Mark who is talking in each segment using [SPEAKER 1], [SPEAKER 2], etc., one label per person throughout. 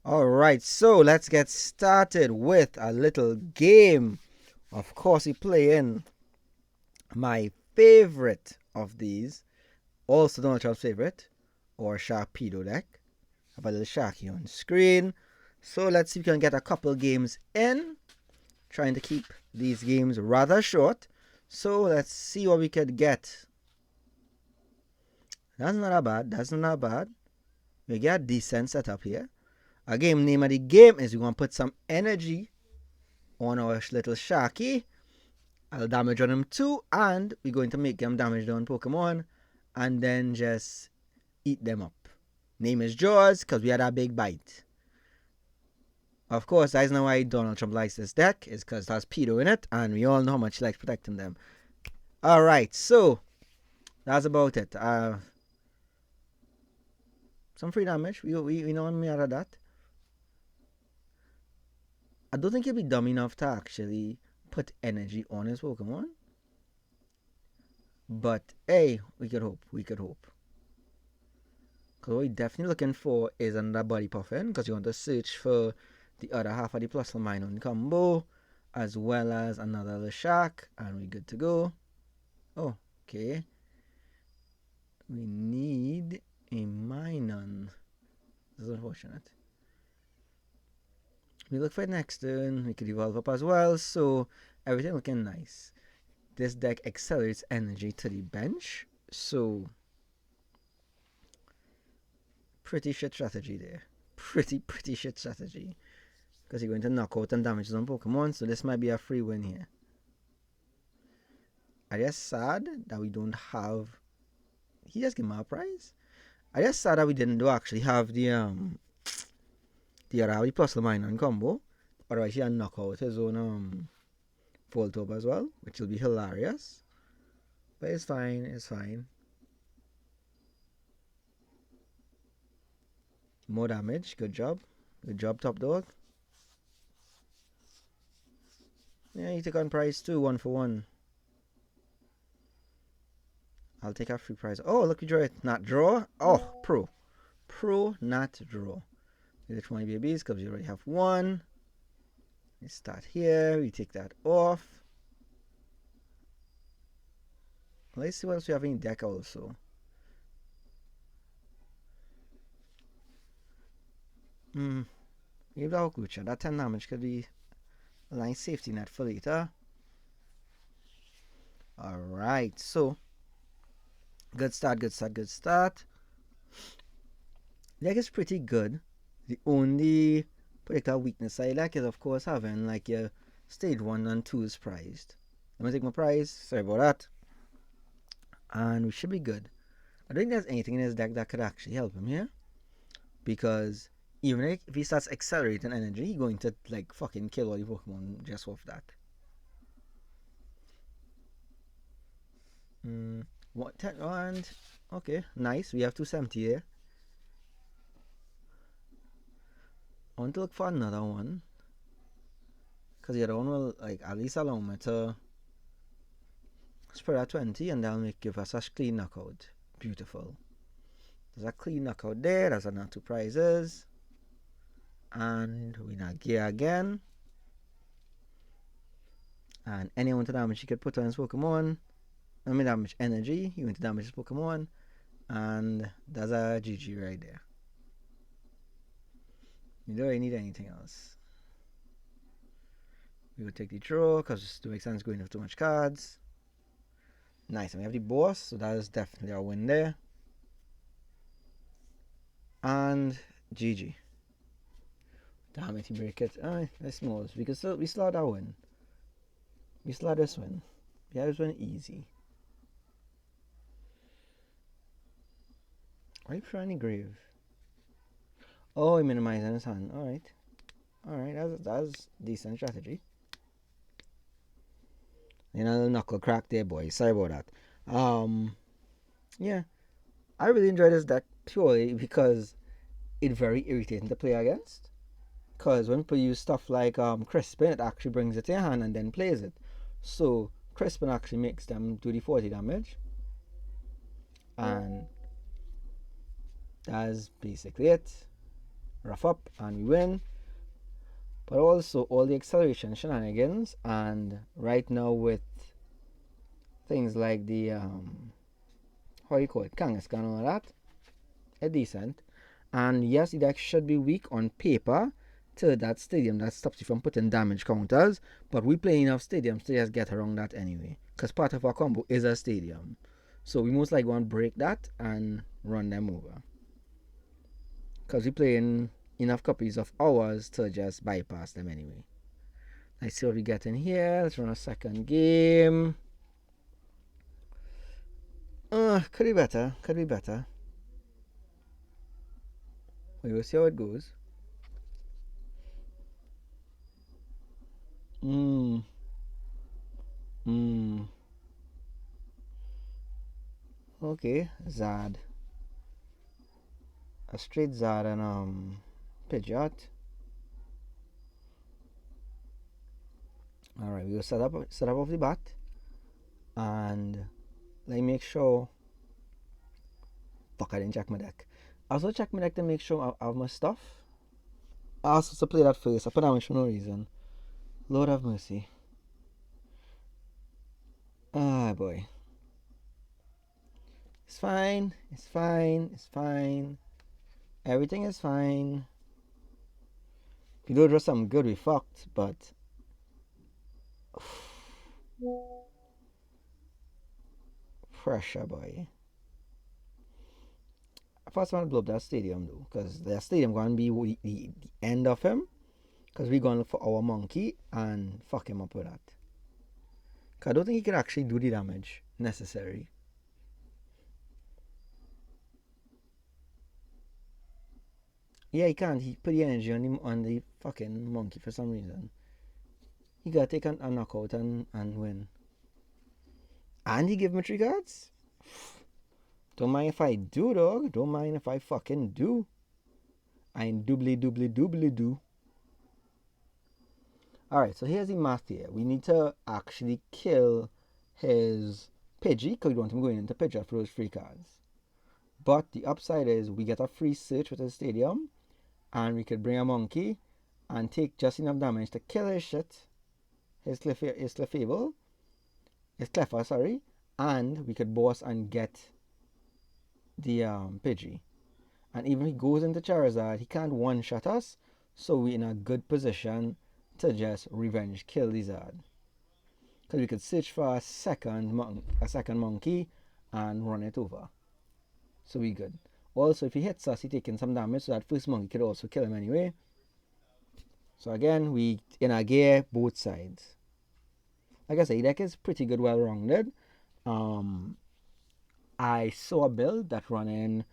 [SPEAKER 1] Alright, so let's get started with a little game. Of course, we play in my favorite of these, also Donald Trump's favorite, or Sharpedo deck. I have a little Sharky on screen. So let's see if we can get a couple games in. Trying to keep these games rather short. So let's see what we could get. That's not bad. That's not bad. We get a decent setup here. A game name of the game is we're going to put some energy on our little Sharky. I'll damage on him too, and we're going to make him damage on Pokemon and then just eat them up. Name is Jaws because we had a big bite. Of course, that's not why Donald Trump likes this deck, is because it has Pedo in it, and we all know how much he likes protecting them. Alright, so that's about it. Some free damage. We know me out of that. I don't think he'll be dumb enough to actually put energy on his Pokemon. But hey, we could hope. We could hope. Because what we're definitely looking for is another body puffin, because you want to search for the other half of the plus or minus combo, as well as another Leshak, and we're good to go. Oh, okay. We need a Minun. This is unfortunate. We look for next turn. We could evolve up as well, so everything looking nice. This deck accelerates energy to the bench, so pretty shit strategy there. Pretty shit strategy. Because you're going to knock out and damage some Pokemon, so this might be a free win here. I just sad that we don't have. He just gave me a prize. I just sad that we didn't actually have the Arabi plus the Minun combo. Otherwise, he'll knock out his own Voltorb as well, which will be hilarious. But it's fine, it's fine. More damage, good job. Good job, top dog. Yeah, you take on prize too, 1-for-1. I'll take a free prize. Oh, look, you draw it. Not draw. Oh, pro. Pro, not draw. Which one babies? Because we already have one. We start here. We take that off. Let's see what else we have in deck also. Give the Okucha. That 10 damage could be a nice safety net for later. Alright, so good start. Deck is pretty good. The only particular weakness I like is, of course, having like your stage 1 and 2 is prized. Let me take my prize. Sorry about that. And we should be good. I don't think there's anything in his deck that could actually help him here. Because even if he starts accelerating energy, he's going to like fucking kill all the Pokemon just off that. What? And okay, nice. We have 270 there. I want to look for another one. Because the other one will like at least allow me to spread out 20 and that'll give us a clean knockout. Beautiful. There's a clean knockout there. There's another 2 prizes. And we not gear again. And any amount of damage he could put on his Pokemon. I mean damage energy. He went to damage his Pokemon. And that's a GG right there. You don't really need anything else. We would take the draw because it makes sense going with too much cards. Nice, and we have the boss, so that is definitely our win there. And GG. Damn it, he break it. Alright, that's small. We still have that win. We still have this win. We have this win easy. Why are you trying to grave? Oh, he minimized on his hand. Alright, that's decent strategy. You know, knuckle crack there, boy. Sorry about that. Yeah. I really enjoy this deck purely because it's very irritating to play against. Because when people use stuff like Crispin, it actually brings it to your hand and then plays it. So Crispin actually makes them do the 40 damage. And that's basically it. rough up and we win. But also all the acceleration shenanigans, and right now with things like the how you call it, Kangaskhan and all that, a decent. And yes, the deck should be weak on paper to that stadium that stops you from putting damage counters, but we play enough stadiums to just get around that anyway, because part of our combo is a stadium. So we most likely want to break that and run them over, because we play in enough copies of ours to just bypass them anyway. Let's see what we get in here. Let's run a second game. Could be better. Could be better. We will see how it goes. Okay, Zad. A straight Zad and Pidgeot. Alright, we will set up off the bat. And let me make sure. Fuck, I didn't check my deck. I also check my deck to make sure I have my stuff. I was supposed to play that first. I put damage for no reason. Lord have mercy. Ah, boy. It's fine. It's fine. It's fine. Everything is fine. If you do draw something good, we fucked, but. Pressure, boy. I first want to blow up that stadium, though, because that stadium going to be the end of him. Because we're going to look for our monkey and fuck him up with that. Because I don't think he can actually do the damage necessary. Yeah, he can't. He put the energy on the fucking monkey for some reason. He got to take a knockout and win. And he give me 3 cards? Don't mind if I do, dog. Don't mind if I fucking do. I ain't doobly do. Alright, so here's the math here. We need to actually kill his Pidgey, because we don't want him going into Pidgeot for those free cards. But the upside is we get a free search with his stadium, and we could bring a monkey and take just enough damage to kill his shit, his Clefable, his Cleffa, sorry, and we could boss and get the Pidgey. And even if he goes into Charizard, he can't one-shot us, so we're in a good position to just revenge kill the Zard. Because we could search for a second monkey and run it over. So we good. Also, if he hits us, he's taking some damage, so that first monkey could also kill him anyway. So again, we in our gear both sides. Like I said, the deck is pretty good, well-rounded. I saw a build that running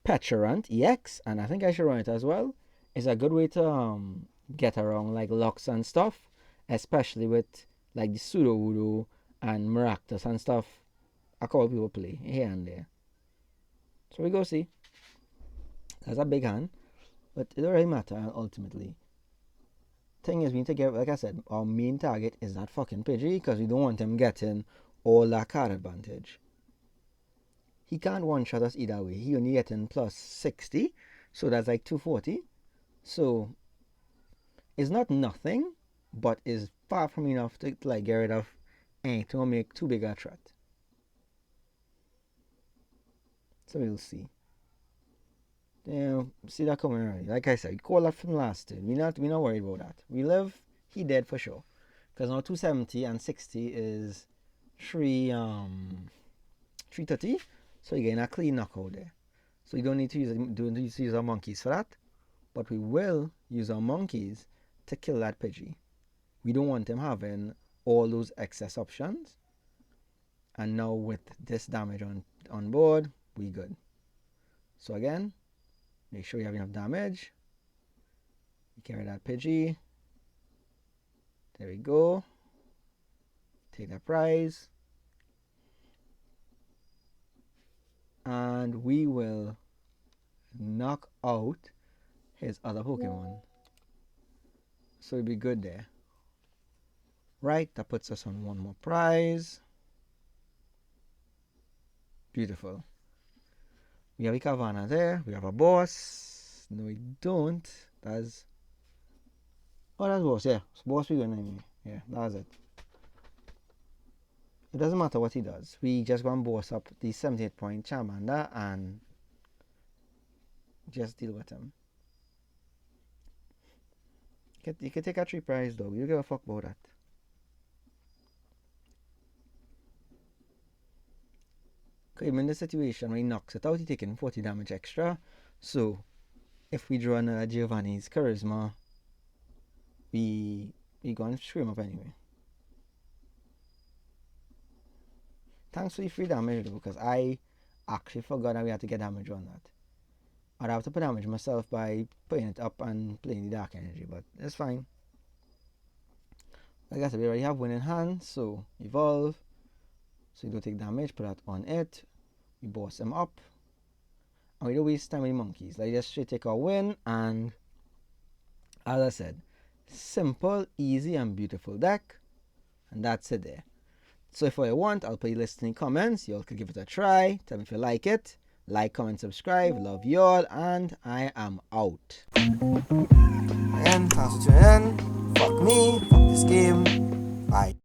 [SPEAKER 1] Peturant EX, and I think I should run it as well. It's a good way to get around like locks and stuff, especially with like the Sudowoodo and Maractus and stuff. I call people play here and there. So we go see. That's a big hand, but it don't really matter ultimately. Thing is, we need to get, like I said, our main target is that fucking Pidgey, because we don't want him getting all that card advantage. He can't one-shot us either way. He only getting plus 60, so that's like 240. So it's not nothing, but is far from enough to like get rid of anything or make too big a threat. So we'll see. Yeah, see that coming already. Like I said, call that from last turn. We not worried about that. We live, he dead for sure. Because now 270 and 60 is 330. So you're getting a clean knockout there. So you don't need to use our monkeys for that. But we will use our monkeys to kill that Pidgey. We don't want him having all those excess options. And now with this damage on board, we good. So again, make sure you have enough damage. You carry that Pidgey. There we go. Take that prize. And we will knock out his other Pokemon. So we'll be good there. Right, that puts us on one more prize. Beautiful. We have a Cavana there. We have a boss. No, we don't. That's... Oh, that's boss, yeah. Boss we going anyway. Yeah, that's it. It doesn't matter what he does. We just going to boss up the 78 point Charmander and just deal with him. You can take a 3 prize though. You give a fuck about that. Okay, in this situation when he knocks it out, he's taking 40 damage extra. So if we draw another Giovanni's Charisma, we going to screw him up anyway. Thanks for the free damage though, because I actually forgot that we had to get damage on that. I'd have to put damage myself by putting it up and playing the dark energy, but it's fine. Like I said, we already have win in hand, so evolve. So you don't take damage, put that on it. We boss him up. And we don't waste time with the monkeys. Like just straight take our win, and as I said, simple, easy, and beautiful deck. And that's it there. So if you want, I'll put a list in the comments. You all can give it a try. Tell me if you like it. Like, comment, subscribe. Love you all, and I am out. And thanks for tuning in. Fuck me. Fuck this game. Bye.